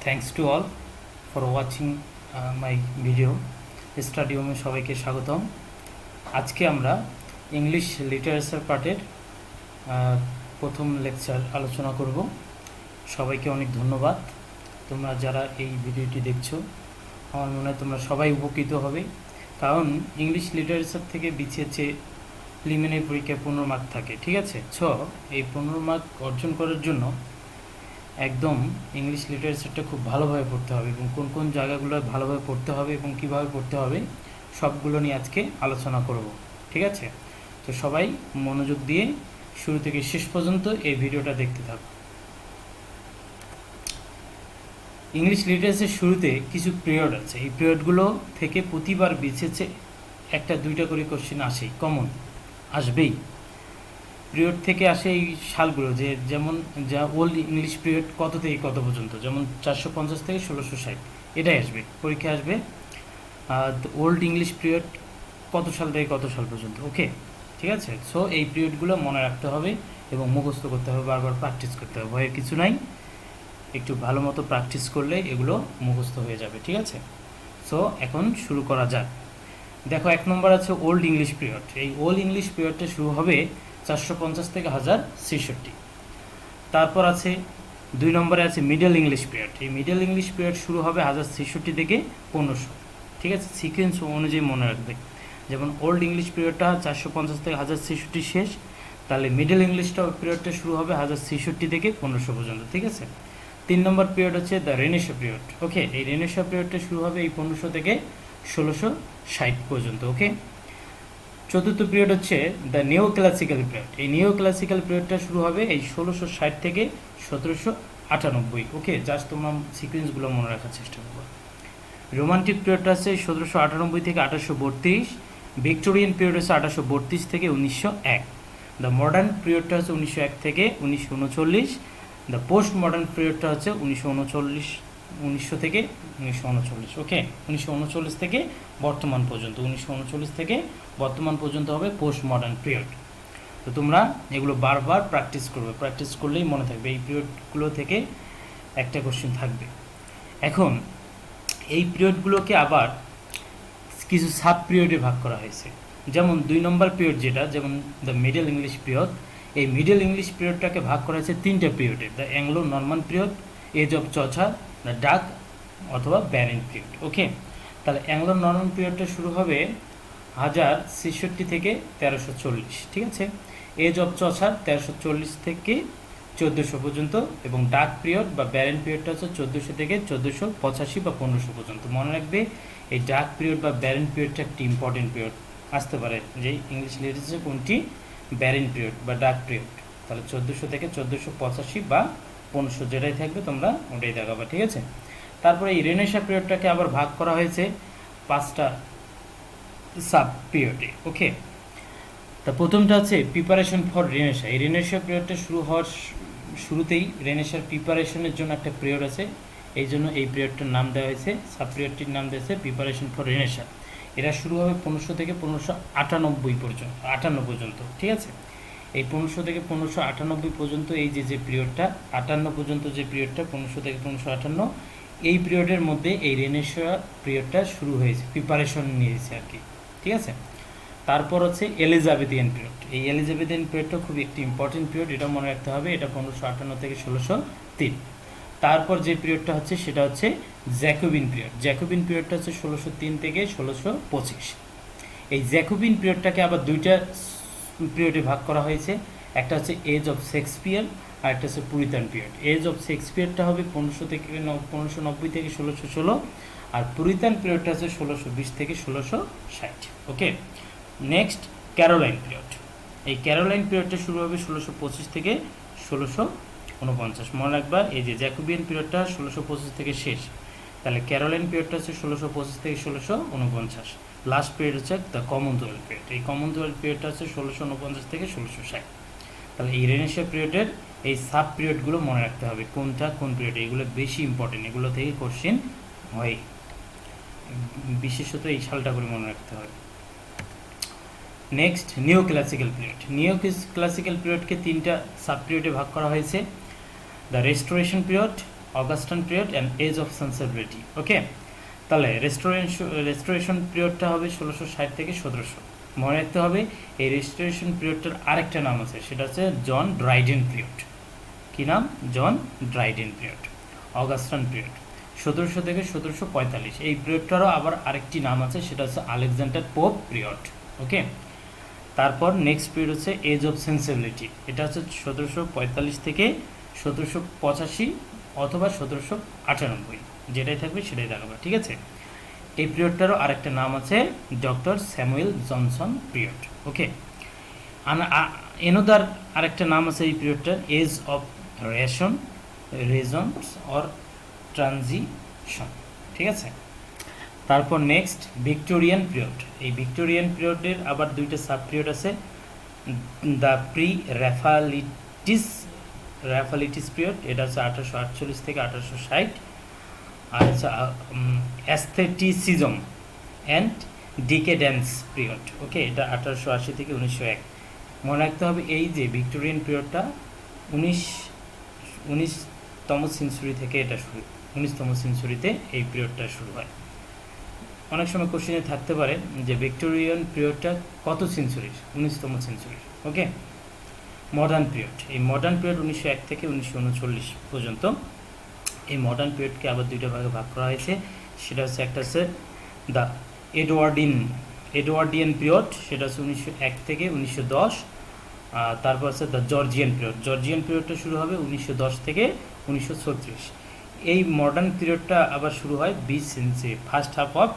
Thanks to all for watching my video. Study হোমে সবাইকে স্বাগতম। আজকে আমরা ইংলিশ লিটারেচার পার্টের প্রথম লেকচার আলোচনা করব। সবাইকে অনেক ধন্যবাদ। তোমরা যারা এই ভিডিওটি দেখছো, আমার মনে হয় তোমরা সবাই উপকৃত হবে, কারণ ইংলিশ লিটারেচার থেকে বিছেছে প্রিলিমিনারি পরীক্ষায় 15 মার্ক থাকে, ঠিক আছে? এই 15 মার্ক অর্জন করার জন্য একদম ইংলিশ লিটারেচারটা খুব ভালোভাবে পড়তে হবে, এবং কোন কোন জায়গাগুলো ভালোভাবে পড়তে হবে এবং কিভাবে পড়তে হবে সবগুলো নিয়ে আজকে আলোচনা করব, ঠিক আছে? তো সবাই মনোযোগ দিয়ে শুরু থেকে শেষ পর্যন্ত এই ভিডিওটা দেখতে থাকো। ইংলিশ লিটারেচারের শুরুতে কিছু পিরিয়ড আছে। এই পিরিয়ডগুলো থেকে প্রতিবার বিছেছে একটা দুইটা করে কোশ্চেন আসেই, কমন আসবেই। পিরিয়ড থেকে আসে এই সালগুলো, যেমন যা ওল্ড ইংলিশ পিরিয়ড কত থেকে কত পর্যন্ত, যেমন 450 থেকে 1660, এটাই আসবে পরীক্ষায় আসবে। ওল্ড ইংলিশ পিরিয়ড কত সাল থেকে কত সাল পর্যন্ত, ওকে, ঠিক আছে? সো এই পিরিয়ডগুলো মনে রাখতে হবে এবং মুখস্থ করতে হবে, বারবার প্র্যাকটিস করতে হবে, ভয়ের কিছু নাই। একটু ভালো মতো প্র্যাকটিস করলে এগুলো মুখস্থ হয়ে যাবে, ঠিক আছে? সো এখন শুরু করা যাক। দেখো, 1 নম্বর আছে ওল্ড ইংলিশ পিরিয়ড। এই ওল্ড ইংলিশ পিরিয়ডটা শুরু হবে 450 থেকে 1066। তারপর আছে 2 নম্বরে আছে মিডল ইংলিশ পিরিয়ড। এই মিডল ইংলিশ পিরিয়ড শুরু হবে 1066 থেকে 1500, ঠিক আছে? সিকোয়েন্স অনুযায়ী মনে রাখবে, যেমন ওল্ড ইংলিশ পিরিয়ডটা 450 থেকে 1066 শেষ, তাহলে মিডল ইংলিশটা পিরিয়ডটা শুরু হবে 1066 থেকে 1500 পর্যন্ত, ঠিক আছে? 3 নম্বর পিরিয়ড হচ্ছে দ্য রেনেসাঁ পিরিয়ড, ওকে। এই রেনেসাঁ পিরিয়ডটা শুরু হবে এই 1500 থেকে 1660 পর্যন্ত, ওকে। 4র্থ পিরিয়ড হচ্ছে দ্য নিও ক্লাসিক্যাল পিরিয়ড। এই নিও ক্লাসিক্যাল পিরিয়ডটা শুরু হবে এই 1660 থেকে 1798, ওকে। জাস্ট তোমরা সিকোয়েন্সগুলো মনে রাখার চেষ্টা করবো। রোমান্টিক পিরিয়ডটা আছে 1798 থেকে 1832। ভিক্টোরিয়ান পিরিয়ড হচ্ছে 1832 থেকে 1901। দ্য মডার্ন পিরিয়ডটা হচ্ছে 1901 থেকে 1939। দ্য পোস্ট মডার্ন পিরিয়ডটা হচ্ছে 1900 থেকে 1939, ওকে। 1939 থেকে বর্তমান পর্যন্ত, 1939 থেকে বর্তমান পর্যন্ত হবে পোস্ট মডার্ন পিরিয়ড। তো তোমরা এগুলো বারবার প্র্যাকটিস করবে, প্র্যাকটিস করলেই মনে থাকবে। এই পিরিয়ডগুলো থেকে একটা কোশ্চেন থাকবে। এখন এই পিরিয়ডগুলোকে আবার কিছু সাব পিরিয়ডে ভাগ করা হয়েছে। যেমন 2 নম্বর পিরিয়ড যেটা, যেমন দ্য মিডল ইংলিশ পিরিয়ড। এই মিডল ইংলিশ পিরিয়ডটাকে ভাগ করা হয়েছে 3টা পিরিয়ডে: the Anglo Norman period, age of Chaucer, the dark অথবা ব্যারেন পিরিয়ড, ওকে। তাহলে অ্যাংলো নরমান পিরিয়ডটা শুরু হবে 1066 থেকে 1340, ঠিক আছে? এজ অফ চচার 1340 থেকে 1400 পর্যন্ত, এবং ডাক পিরিয়ড বা ব্যারেন পিরিয়ডটা হচ্ছে 1400 থেকে 1485 বা 1500 পর্যন্ত। মনে রাখবে, এই ডাক পিরিয়ড বা ব্যারেন পিরিয়ডটা একটি ইম্পর্টেন্ট পিরিয়ড আসতে পারে, যে ইংলিশ লিটারেচারে কোনটি ব্যারেন পিরিয়ড বা ডাক পিরিয়ড। তাহলে 1400 থেকে 1485 বা 1500 যেটাই থাকবে তোমরা ওটাই দেখাবা, ঠিক আছে? তারপরে এই রেনেসাঁ পিরিয়ডটাকে আবার ভাগ করা হয়েছে 5টা সাব পিরিয়ডে, ওকে। তা প্রথমটা আছে প্রিপারেশন ফর রেনেসাঁ। এই রেনেসাঁ পিরিয়ডটা শুরু হওয়ার শুরুতেই রেনেসাঁর প্রিপারেশনের জন্য একটা পিরিয়ড আছে, এই জন্য এই পিরিয়ডটার নাম দেওয়া হয়েছে, সাব পিরিয়ডটির নাম দিয়েছে প্রিপারেশন ফর রেনেসাঁ। এটা শুরু হবে 1500 থেকে 1598 পর্যন্ত, 58 পর্যন্ত, ঠিক আছে? এই 1500 থেকে 1598 পর্যন্ত এই যে পিরিয়ডটা, 58 পর্যন্ত যে পিরিয়ডটা, 1500 থেকে 1558, এই পিরিয়ডের মধ্যে এই রেনেসাঁ পিরিয়ডটা শুরু হয়েছে, প্রিপারেশন নিয়েছে আর কি, ঠিক আছে? তারপর হচ্ছে এলিজাবেথিয়ান পিরিয়ড। এই এলিজাবেথিয়ান পিরিয়ডটা খুব একটি ইম্পর্টেন্ট পিরিয়ড, এটা মনে রাখতে হবে। এটা 1558 থেকে 1603। তারপর যে পিরিয়ডটা হচ্ছে সেটা হচ্ছে জ্যাকোবিন পিরিয়ড। জ্যাকোবিন পিরিয়ডটা হচ্ছে 1603 থেকে 1625। এই জ্যাকোবিন পিরিয়ডটাকে আবার 2টা পিরিয়ডে ভাগ করা হয়েছে। একটা হচ্ছে এজ অফ শেক্সপিয়ার, আর একটা হচ্ছে পুরিতান পিরিয়ড। এজ অফ শেক্সপিয়ারটা হবে 1590 থেকে 1616, আর পুরিতান পিরিয়ডটা হচ্ছে 1620 থেকে 1660, ওকে। Next Caroline period. এই ক্যারোলাইন পিরিয়ডটা শুরু হবে 1625 থেকে 1649। মনে রাখবা, এই যে জ্যাকোবিয়ান পিরিয়ডটা 1625 থেকে শেষ, তাহলে ক্যারোলাইন পিরিয়ডটা হচ্ছে 1625 থেকে 1649। লাস্ট পিরিয়ড হচ্ছে দ্য কমনওয়েলথ পিরিয়ড। এই কমনওয়েলথ পিরিয়ডটা হচ্ছে 1649 থেকে 1660। তাহলে এই রেনেসাঁ পিরিয়ডের এই সাব পিরিয়ডগুলো মনে রাখতে হবে, কোনটা কোন পিরিয়ড। এগুলো বেশি ইম্পর্টেন্ট, এগুলো থেকে কোশ্চেন হয়, বিশেষত এই সালটা করে মনে রাখতে হবে। Next neoclassical period. Neoclassical পিরিয়ডকে 3টা সাব পিরিয়ডে ভাগ করা হয়েছে: the restoration period, Augustan period and age of sensibility. Okay, তাহলে রেস্টোরেশন পিরিয়ডটা হবে 1660 থেকে 1700। মনে রাখতে হবে এই রেস্টোরেশন পিরিয়ডটার আরেকটা নাম আছে, সেটা হচ্ছে জন ড্রাইডেন পিরিয়ড। কী নাম? John Dryden period. Augustan period 1700 থেকে 1745। এই পিরিয়ডটারও আবার আরেকটি নাম আছে, সেটা হচ্ছে আলেকজান্ডার পোপ পিরিয়ড। ওকে, তারপর নেক্সট পিরিয়ড হচ্ছে এজ অফ সেন্সিবিলিটি। এটা হচ্ছে 1745 থেকে 1785 অথবা 1798, যেটাই থাকবে সেটাই দেখাবে। ঠিক আছে, এই পিরিয়ডটারও আরেকটা নাম আছে doctor Samuel Johnson period. Okay, another আরেকটা নাম আছে এই পিরিয়ডটার, age of reasons or transition. ঠিক আছে, তারপর নেক্সট ভিক্টোরিয়ান পিরিয়ড। এই ভিক্টোরিয়ান পিরিয়ডের আবার দুইটা সাব পিরিয়ড আছে, দ্য প্রি র্যাফালিটিস পিরিয়ড, এটা হচ্ছে 1848 থেকে 1860। আর হচ্ছে অ্যাস্থেটিসিজম অ্যান্ড ডিকেডেন্স পিরিয়ড। ওকে, এটা 1880 থেকে 1901। মনে রাখতে হবে এই যে ভিক্টোরিয়ান পিরিয়ডটা 19তম সেঞ্চুরি থেকে এটা শুরু, 19তম সেঞ্চুরিতে এই পিরিয়ডটা শুরু হয়। অনেক সময় কোশ্চেনে থাকতে পারে যে ভিক্টোরিয়ান পিরিয়ডটা কত সেঞ্চুরির? 19তম সেঞ্চুরির। ওকে, মডার্ন পিরিয়ড, এই মডার্ন পিরিয়ড 1901 থেকে 1939 পর্যন্ত। এই মডার্ন পিরিয়ডকে আবার দুইটা ভাগে ভাগ করা হয়েছে, সেটা হচ্ছে একটা হচ্ছে দ্য এডওয়ার্ডিয়ান পিরিয়ড, সেটা হচ্ছে 1901 থেকে 1910। তারপর হচ্ছে দ্য জর্জিয়ান পিরিয়ড। জর্জিয়ান পিরিয়ডটা শুরু হবে 1910 থেকে 1936। এই মডার্ন পিরিয়ডটা আবার শুরু হয় 20 সেঞ্চুরি, ফার্স্ট হাফ অফ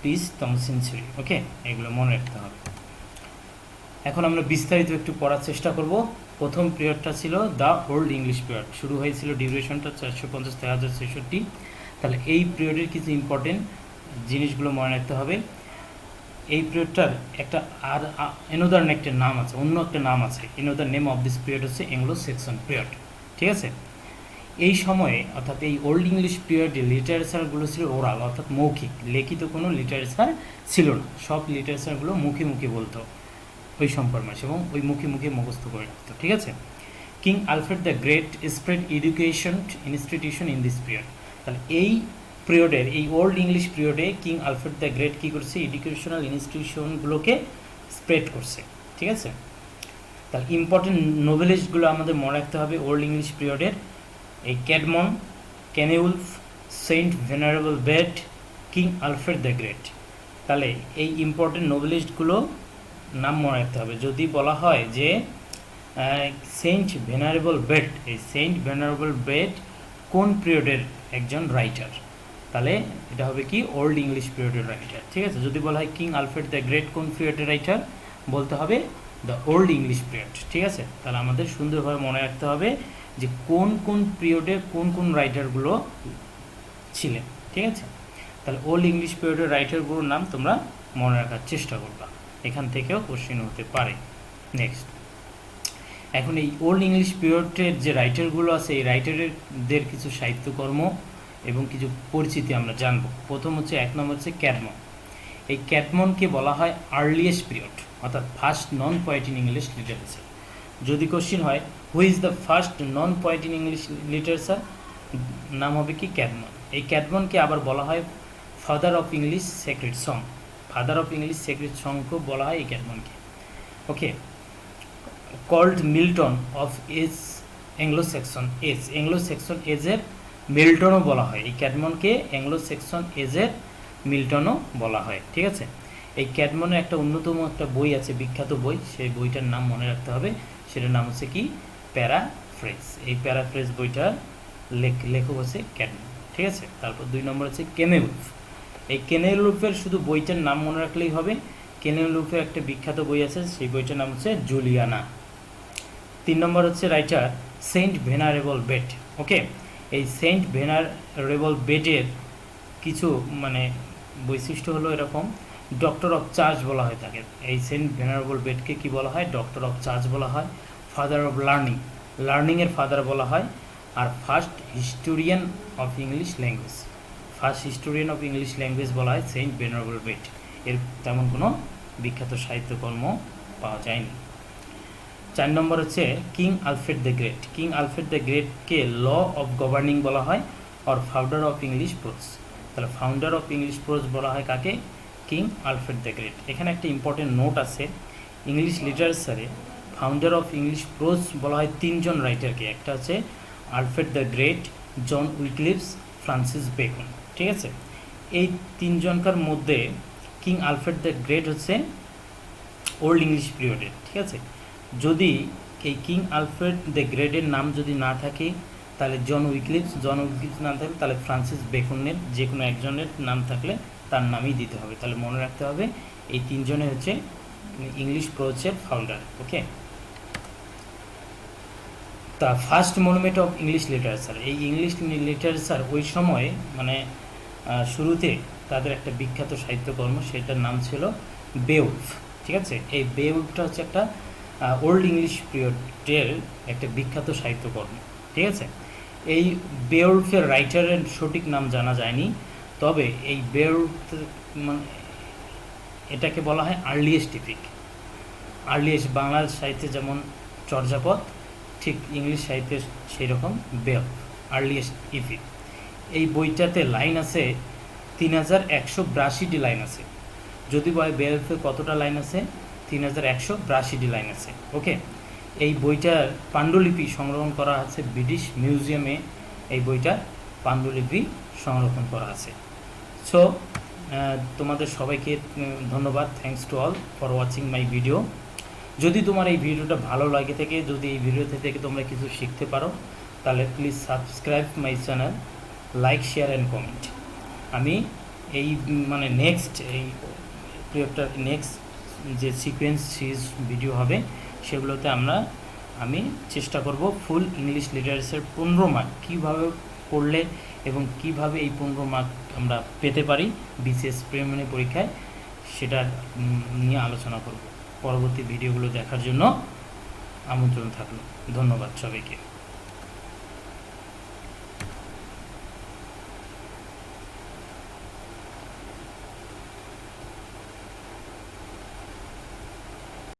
20তম সেঞ্চুরি। ওকে, এগুলো মনে রাখতে হবে। এখন আমরা বিস্তারিত একটু পড়ার চেষ্টা করব। প্রথম পিরিয়ডটা ছিল দ্য ওল্ড ইংলিশ পিরিয়ড, শুরু হয়েছিল ডিউরেশনটা 450 থেকে 1066। তাহলে এই পিরিয়ডের কিছু ইম্পর্টেন্ট জিনিসগুলো মনে রাখতে হবে। এই পিরিয়ডটার একটা আর এনোদার একটা নাম আছে, অন্য একটা নাম আছে। এনোদার নেম অফ দিস পিরিয়ড হচ্ছে অ্যাংলো স্যাক্সন পিরিয়ড। ঠিক আছে, এই সময়ে অর্থাৎ এই ওল্ড ইংলিশ পিরিয়ডে লিটারেচারগুলো ছিল ওরাল, অর্থাৎ মৌখিক, লিখিত কোনো লিটারেচার ছিল না। সব লিটারেচারগুলো মুখে মুখে বলতো ওই সম্পর্ক এবং ওই মুখে মুখে মুখস্থ করে রাখতো। ঠিক আছে, king Alfred the great spread education institution in this period. তাহলে এই পিরিয়ডের, এই ওল্ড ইংলিশ পিরিয়ডে কিং আলফ্রেড দ্য গ্রেট কী করছে? এডুকেশনাল ইনস্টিটিউশনগুলোকে স্প্রেড করছে। ঠিক আছে, তাহলে ইম্পর্টেন্ট নোভেলিস্টগুলো আমাদের মনে রাখতে হবে ওল্ড ইংলিশ পিরিয়ডের। এই Caedmon, Cynewulf, saint venerable Bede, king Alfred the great. তাহলে এই ইম্পর্টেন্ট নোভেলিস্টগুলো নাম মনে রাখতে হবে। যদি বলা হয় যে সেন্ট ভেনারেবল বেড, এই সেন্ট ভেনারেবল বেড কোন পিরিয়ডের একজন রাইটার, তাহলে এটা হবে কি? ওল্ড ইংলিশ পিরিয়ডের রাইটার। ঠিক আছে, যদি বলা হয় কিং আলফ্রেড দ্য গ্রেট কোন পিরিয়ডের রাইটার, বলতে হবে দ্য ওল্ড ইংলিশ পিরিয়ড। ঠিক আছে, তাহলে আমাদের সুন্দরভাবে মনে রাখতে হবে যে কোন কোন পিরিয়ডে কোন কোন রাইটারগুলো ছিলেন। ঠিক আছে, তাহলে ওল্ড ইংলিশ পিরিয়ডের রাইটারগুলোর নাম তোমরা মনে রাখার চেষ্টা করবা, এখান থেকেও কোশ্চেন হতে পারে। নেক্সট, এখন এই ওল্ড ইংলিশ পিরিয়ডের যে রাইটারগুলো আছে, এই রাইটারদের কিছু সাহিত্যকর্ম এবং কিছু পরিচিতি আমরা জানবো। প্রথম হচ্ছে, এক নম্বর হচ্ছে ক্যাডমন। এই ক্যাডমনকে বলা হয় আর্লিয়েস্ট পিরিয়ড, অর্থাৎ first known poet in English literature. যদি কোশ্চেন হয় who is the first known poet in English literature, নাম হবে কি? ক্যাডমন। এই ক্যাডমনকে আবার বলা হয় father of English sacred song. Father of English sacred সংকেও বলা হয় এই ক্যাডমনকে। Okay, called Milton of age Anglo Saxon age, Anglo Saxon এজের মিল্টনও বলা হয়। এই ক্যাডমনকে অ্যাংলো সেকশন এজের মিল্টনও বলা হয়। ঠিক আছে, এই ক্যাডমনের একটা অন্যতম একটা বই আছে, বিখ্যাত বই, সেই বইটার নাম মনে রাখতে হবে, সেটার নাম হচ্ছে কি? প্যারাফ্রেজ। এই প্যারাফ্রেজ বইটার লেখক হচ্ছে ক্যাডমন। ঠিক আছে, তারপর 2 নম্বর হচ্ছে কেনেউলফ। এই কেনেউলফের শুধু বইটার নাম মনে রাখলেই হবে। কেনেউলফের একটা বিখ্যাত বই আছে, সেই বইটার নাম হচ্ছে জুলিয়ানা। 3 নম্বর হচ্ছে রাইটার সেন্ট ভেনারেবল বেড। ওকে, এই সেন্ট ভেনারেবল বেডের কিছু বৈশিষ্ট্য হলো এরকম, ডক্টর অফ চার্চ বলা হয় তাকে। এই সেন্ট ভেনারেবল বেডকে কি বলা হয়? ডক্টর অফ চার্চ বলা হয়। ফাদার অফ লার্নিং, লার্নিংয়ের ফাদার বলা হয়। আর first historian of English language, first historian of English language বলা হয় সেন্ট ভেনারেবল বেড। এর তেমন কোনো বিখ্যাত সাহিত্যকর্ম পাওয়া যায়নি। 4 নম্বর হচ্ছে king Alfred the great. King Alfred the গ্রেটকে ল অফ গভর্নিং বলা হয় আর ফাউন্ডার অফ ইংলিশ প্রোজ। তাহলে ফাউন্ডার অফ ইংলিশ প্রোজ বলা হয় কাকে? King Alfred the great. এখানে একটা ইম্পর্টেন্ট নোট আছে, ইংলিশ লিটারেচারে ফাউন্ডার অফ ইংলিশ প্রোজ বলা হয় 3 জন রাইটারকে। একটা হচ্ছে Alfred the great, John Wycliffe, Francis Bacon. ঠিক আছে, এই 3 জনকার মধ্যে কিং আলফ্রেড দ্য গ্রেট হচ্ছে ওল্ড ইংলিশ পিরিয়ডের। ঠিক আছে, যদি এই কিং আলফ্রেড দ্য গ্রেটের নাম যদি না থাকে তাহলে জন উইকলিফস না থাকলে তাহলে ফ্রান্সিস বেকনের যে কোনো একজনের নাম থাকলে তার নামই দিতে হবে। তাহলে মনে রাখতে হবে এই 3 জনে হচ্ছে ইংলিশ প্রোজের ফাউন্ডার। ওকে, তা first monument of English literature, এই ইংলিশ লিটারেচার ওই সময় মানে শুরুতে তাদের একটা বিখ্যাত সাহিত্যকর্ম, সেটার নাম ছিল বেউলফ। ঠিক আছে, এই বেউলফটা হচ্ছে একটা ওল্ড ইংলিশ পিরিয়ডের একটা বিখ্যাত সাহিত্যকর্ম। ঠিক আছে, এই বেউলফের রাইটারের সঠিক নাম জানা যায়নি, তবে এই বেউলফ মানে এটাকে বলা হয় আর্লিয়েস্ট ইপিক। আর্লিয়েস্ট বাংলা সাহিত্যে যেমন চর্যাপদ, ঠিক ইংলিশ সাহিত্যে সেই রকম বেউলফ আর্লিয়েস্ট ইপিক। এই বইটাতে লাইন আছে 3182টি লাইন আছে। যদি বয় বেউলফে কতটা লাইন আছে? 3182টি লাইন আছে। ওকে, এই বইটার পাণ্ডুলিপি সংরক্ষণ করা আছে ব্রিটিশ মিউজিয়ামে, এই বইটার পাণ্ডুলিপি সংরক্ষণ করা আছে। সো তোমাদের সবাইকে ধন্যবাদ, thanks to all for watching my video. যদি তোমার এই ভিডিওটা ভালো লাগে থাকে, যদি এই ভিডিওতে থেকে তোমরা কিছু শিখতে পারো, তাহলে please subscribe my channel, like, share and comment. আমি এই মানে নেক্সট এই পিরিয়ডটার নেক্সট যে সিকোয়েন্স সিরিজ ভিডিও হবে সেগুলোতে আমি চেষ্টা করব ফুল ইংলিশ লিটারেচার 15 মার্ক কীভাবে পড়লে এবং কিভাবে এই 15 মার্ক আমরা পেতে পারি বিসিএস প্রিলিমিনারি পরীক্ষায়, সেটা নিয়ে আলোচনা করব। পরবর্তী ভিডিওগুলো দেখার জন্য আমন্ত্রণ থাকলো। ধন্যবাদ সবাইকে।